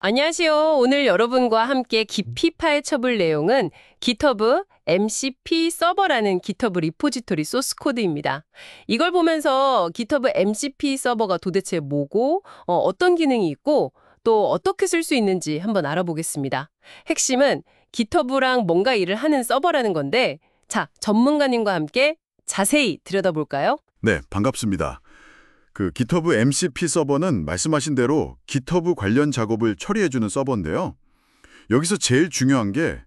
안녕하세요. 오늘 여러분과 함께 깊이 파헤쳐볼 내용은 GitHub MCP 서버라는 GitHub 리포지토리 소스 코드입니다. 이걸 보면서 GitHub MCP 서버가 도대체 뭐고, 어떤 기능이 있고, 또 어떻게 쓸 수 있는지 한번 알아보겠습니다. 핵심은 GitHub랑 뭔가 일을 하는 서버라는 건데, 자, 전문가님과 함께 자세히 들여다볼까요? 네, 반갑습니다. 그 GitHub MCP 서버는 말씀하신 대로 GitHub 관련 작업을 처리해주는 서버인데요. 여기서 제일 중요한 게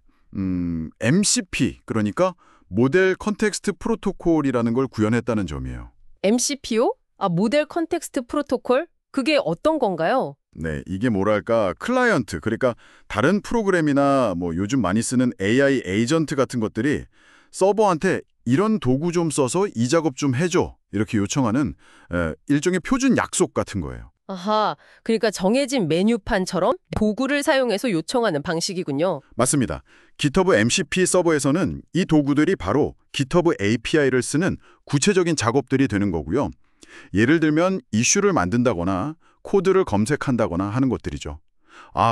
MCP, 그러니까 모델 컨텍스트 프로토콜이라는 걸 구현했다는 점이에요. MCP요? 모델 컨텍스트 프로토콜? 그게 어떤 건가요? 네, 이게 뭐랄까 클라이언트, 그러니까 다른 프로그램이나 뭐 요즘 많이 쓰는 AI 에이전트 같은 것들이 서버한테 이런 도구 좀 써서 이 작업 좀 해줘 이렇게 요청하는 일종의 표준 약속 같은 거예요. 아하, 그러니까 정해진 메뉴판처럼 도구를 사용해서 요청하는 방식이군요. 맞습니다. GitHub MCP 서버에서는 이 도구들이 바로 GitHub API를 쓰는 구체적인 작업들이 되는 거고요. 예를 들면 이슈를 만든다거나 코드를 검색한다거나 하는 것들이죠.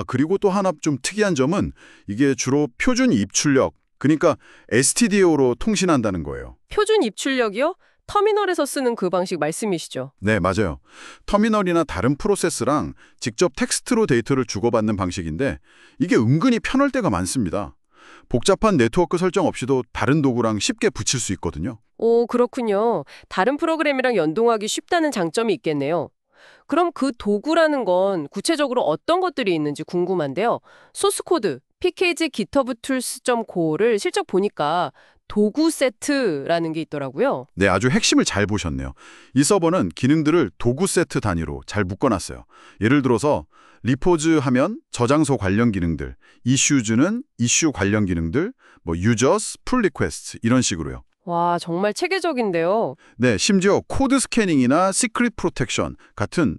그리고 또 하나 좀 특이한 점은 이게 주로 표준 입출력, 그러니까 STDO로 통신한다는 거예요. 표준 입출력이요? 터미널에서 쓰는 그 방식 말씀이시죠? 네, 맞아요. 터미널이나 다른 프로세스랑 직접 텍스트로 데이터를 주고받는 방식인데 이게 은근히 편할 때가 많습니다. 복잡한 네트워크 설정 없이도 다른 도구랑 쉽게 붙일 수 있거든요. 오, 그렇군요. 다른 프로그램이랑 연동하기 쉽다는 장점이 있겠네요. 그럼 그 도구라는 건 구체적으로 어떤 것들이 있는지 궁금한데요. 소스 코드 pkg githubtools.co를 실적 보니까 도구 세트라는 게 있더라고요. 네, 아주 핵심을 잘 보셨네요. 이 서버는 기능들을 도구 세트 단위로 잘 묶어놨어요. 예를 들어서 리포즈 하면 저장소 관련 기능들, 이슈즈는 이슈 관련 기능들, 뭐 users, pull requests 이런 식으로요. 와, 정말 체계적인데요. 네, 심지어 코드 스캐닝이나 시크릿 프로텍션 같은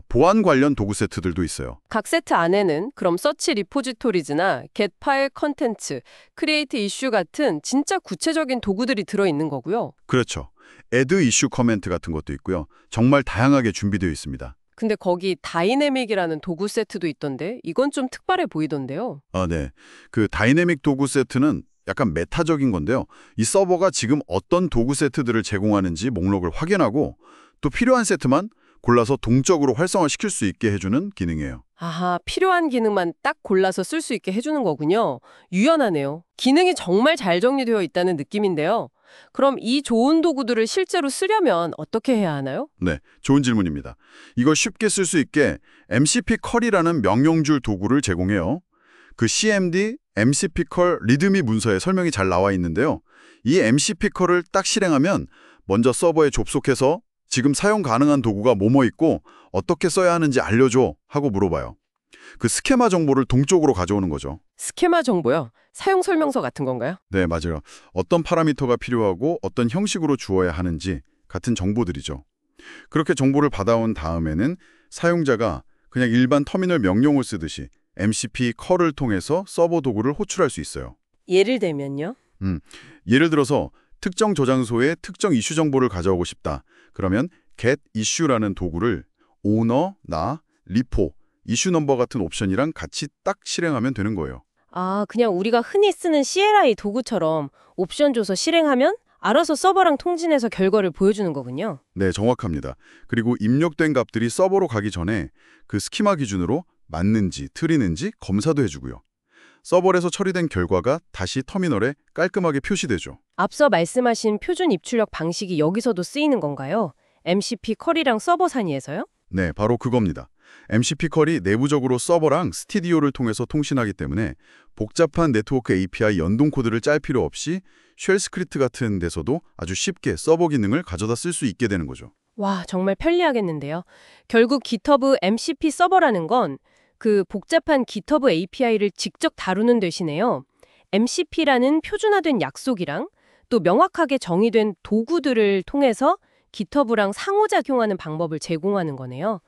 보안 관련 도구 세트들도 있어요. 각 세트 안에는 그럼 서치 리포지토리즈나 get 파일 컨텐츠, 크리에이트 이슈 같은 진짜 구체적인 도구들이 들어있는 거고요. 그렇죠. add issue comment 같은 것도 있고요. 정말 다양하게 준비되어 있습니다. 근데 거기 다이내믹이라는 도구 세트도 있던데 이건 좀 특별해 보이던데요. 네. 그 다이내믹 도구 세트는 약간 메타적인 건데요. 이 서버가 지금 어떤 도구 세트들을 제공하는지 목록을 확인하고 또 필요한 세트만 골라서 동적으로 활성화시킬 수 있게 해주는 기능이에요. 아하, 필요한 기능만 딱 골라서 쓸 수 있게 해주는 거군요. 유연하네요. 기능이 정말 잘 정리되어 있다는 느낌인데요. 그럼 이 좋은 도구들을 실제로 쓰려면 어떻게 해야 하나요? 네, 좋은 질문입니다. 이걸 쉽게 쓸 수 있게 MCP 컬이라는 명령줄 도구를 제공해요. 그 CMD, MCP 컬 리드미 문서에 설명이 잘 나와 있는데요. 이 MCP 컬을 딱 실행하면 먼저 서버에 접속해서 지금 사용 가능한 도구가 뭐뭐 있고 어떻게 써야 하는지 알려줘 하고 물어봐요. 그 스케마 정보를 동쪽으로 가져오는 거죠. 스케마 정보요? 사용 설명서 같은 건가요? 네, 맞아요. 어떤 파라미터가 필요하고 어떤 형식으로 주어야 하는지 같은 정보들이죠. 그렇게 정보를 받아온 다음에는 사용자가 그냥 일반 터미널 명령을 쓰듯이 MCP 컬을 통해서 서버 도구를 호출할 수 있어요. 예를 들면요? 예를 들어서 특정 저장소에 특정 이슈 정보를 가져오고 싶다. 그러면 get issue라는 도구를 owner, 나, repo, 이슈 넘버 같은 옵션이랑 같이 딱 실행하면 되는 거예요. 그냥 우리가 흔히 쓰는 CLI 도구처럼 옵션 줘서 실행하면 알아서 서버랑 통신해서 결과를 보여주는 거군요. 네, 정확합니다. 그리고 입력된 값들이 서버로 가기 전에 그 스키마 기준으로 맞는지 틀리는지 검사도 해주고요. 서버에서 처리된 결과가 다시 터미널에 깔끔하게 표시되죠. 앞서 말씀하신 표준 입출력 방식이 여기서도 쓰이는 건가요? MCP 컬이랑 서버 사이에서요? 네, 바로 그겁니다. MCP 컬이 내부적으로 서버랑 스티디오를 통해서 통신하기 때문에 복잡한 네트워크 API 연동 코드를 짤 필요 없이 쉘 스크립트 같은 데서도 아주 쉽게 서버 기능을 가져다 쓸 수 있게 되는 거죠. 와, 정말 편리하겠는데요. 결국 GitHub MCP 서버라는 건 그 복잡한 GitHub API를 직접 다루는 대신에요. MCP라는 표준화된 약속이랑 또 명확하게 정의된 도구들을 통해서 GitHub랑 상호작용하는 방법을 제공하는 거네요.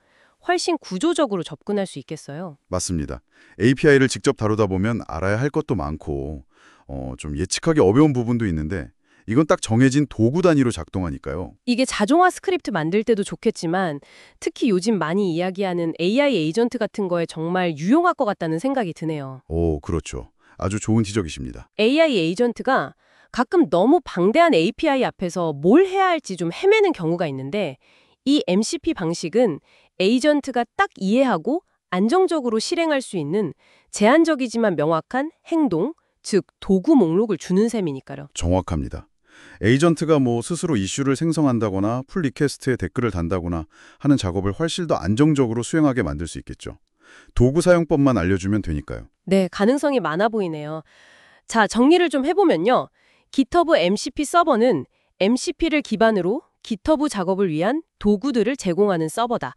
훨씬 구조적으로 접근할 수 있겠어요. 맞습니다. API를 직접 다루다 보면 알아야 할 것도 많고 좀 예측하기 어려운 부분도 있는데 이건 딱 정해진 도구 단위로 작동하니까요. 이게 자동화 스크립트 만들 때도 좋겠지만 특히 요즘 많이 이야기하는 AI 에이전트 같은 거에 정말 유용할 것 같다는 생각이 드네요. 오, 그렇죠. 아주 좋은 지적이십니다. AI 에이전트가 가끔 너무 방대한 API 앞에서 뭘 해야 할지 좀 헤매는 경우가 있는데 이 MCP 방식은 에이전트가 딱 이해하고 안정적으로 실행할 수 있는 제한적이지만 명확한 행동, 즉 도구 목록을 주는 셈이니까요. 정확합니다. 에이전트가 스스로 이슈를 생성한다거나 풀 리퀘스트에 댓글을 단다거나 하는 작업을 훨씬 더 안정적으로 수행하게 만들 수 있겠죠. 도구 사용법만 알려주면 되니까요. 네, 가능성이 많아 보이네요. 자, 정리를 좀 해보면요. GitHub MCP 서버는 MCP를 기반으로 GitHub 작업을 위한 도구들을 제공하는 서버다.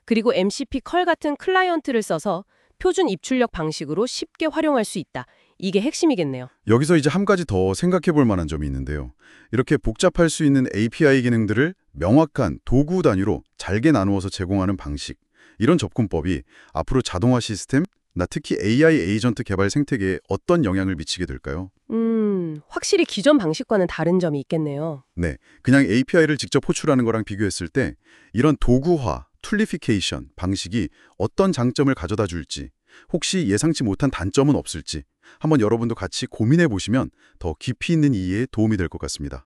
그리고 MCP 컬 같은 클라이언트를 써서 표준 입출력 방식으로 쉽게 활용할 수 있다. 이게 핵심이겠네요. 여기서 이제 한 가지 더 생각해 볼 만한 점이 있는데요. 이렇게 복잡할 수 있는 API 기능들을 명확한 도구 단위로 잘게 나누어서 제공하는 방식, 이런 접근법이 앞으로 자동화 시스템, 특히 AI 에이전트 개발 생태계에 어떤 영향을 미치게 될까요? 확실히 기존 방식과는 다른 점이 있겠네요. 네, 그냥 API를 직접 호출하는 거랑 비교했을 때 이런 도구화, 툴리피케이션 방식이 어떤 장점을 가져다 줄지, 혹시 예상치 못한 단점은 없을지 한번 여러분도 같이 고민해 보시면 더 깊이 있는 이해에 도움이 될 것 같습니다.